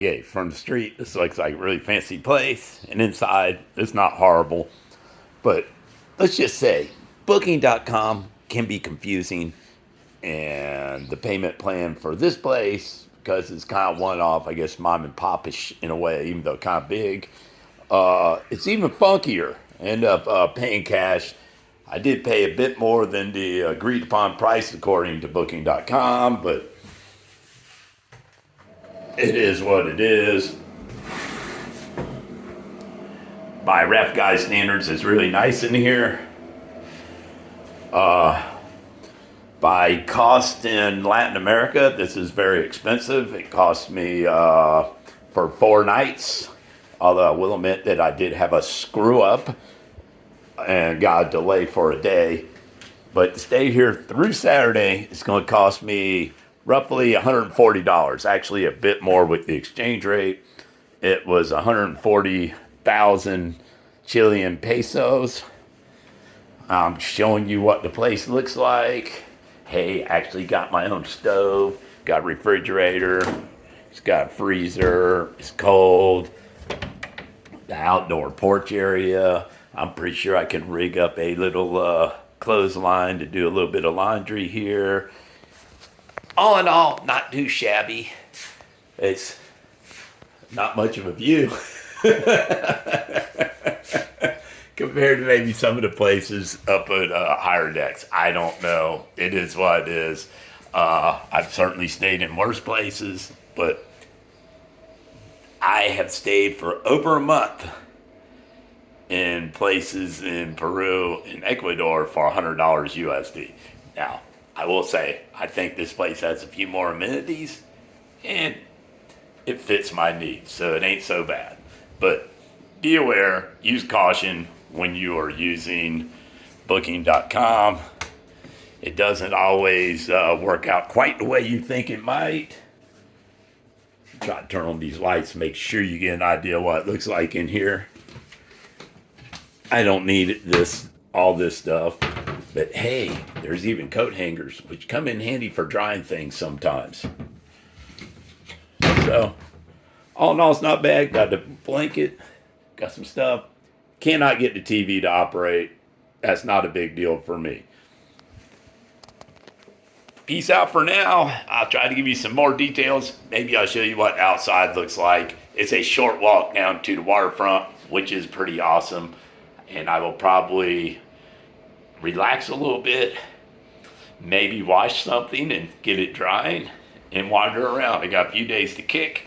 Yeah, from the street, this looks like a really fancy place, and inside, it's not horrible. But let's just say, Booking.com can be confusing, and the payment plan for this place, because it's kind of one off, I guess, mom and pop-ish in a way, even though kind of big, it's even funkier. I end up paying cash. I did pay a bit more than the agreed upon price according to Booking.com, but it is what it is. By Raft guy standards, it's really nice in here. By cost in Latin America, this is very expensive. It cost me for 4 nights, although I will admit that I did have a screw up and got a delay for a day. But to stay here through Saturday, it's going to cost me roughly $140. Actually, a bit more with the exchange rate. It was 140,000 Chilean pesos. I'm showing you what the place looks like. Hey, actually got my own stove, got a refrigerator, it's got a freezer, it's cold, the outdoor porch area. I'm pretty sure I can rig up a little clothesline to do a little bit of laundry here. All in all, not too shabby. It's not much of a view compared to maybe some of the places up at higher decks. I don't know. It is what it is. I've certainly stayed in worse places, but I have stayed for over a month in places in Peru and Ecuador for $100 USD. Now, I will say, I think this place has a few more amenities, and it fits my needs, so it ain't so bad. But be aware, use caution when you are using Booking.com. It doesn't always work out quite the way you think it might. Try to turn on these lights, make sure you get an idea of what it looks like in here. I don't need all this stuff, but hey, there's even coat hangers, which come in handy for drying things sometimes. So, all in all, it's not bad. Got the blanket, got some stuff. Cannot get the TV to operate. That's not a big deal for me. Peace out for now. I'll try to give you some more details. Maybe I'll show you what outside looks like. It's a short walk down to the waterfront, which is pretty awesome. And I will probably relax a little bit, maybe wash something and get it drying, and wander around. I got a few days to kick.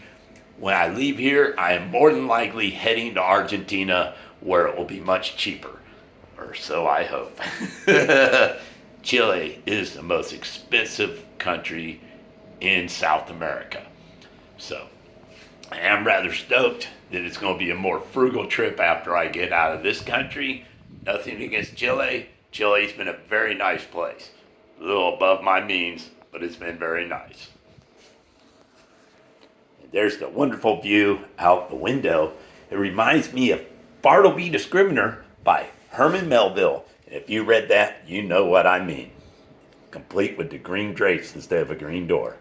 When I leave here, I am more than likely heading to Argentina, where it will be much cheaper, or so I hope. Chile is the most expensive country in South America. So I am rather stoked that it's going to be a more frugal trip after I get out of this country. Nothing against Chile. Chile's been a very nice place. A little above my means, but it's been very nice. And there's the wonderful view out the window. It reminds me of Bartleby Discriminator by Herman Melville. And if you read that, you know what I mean. Complete with the green drapes instead of a green door.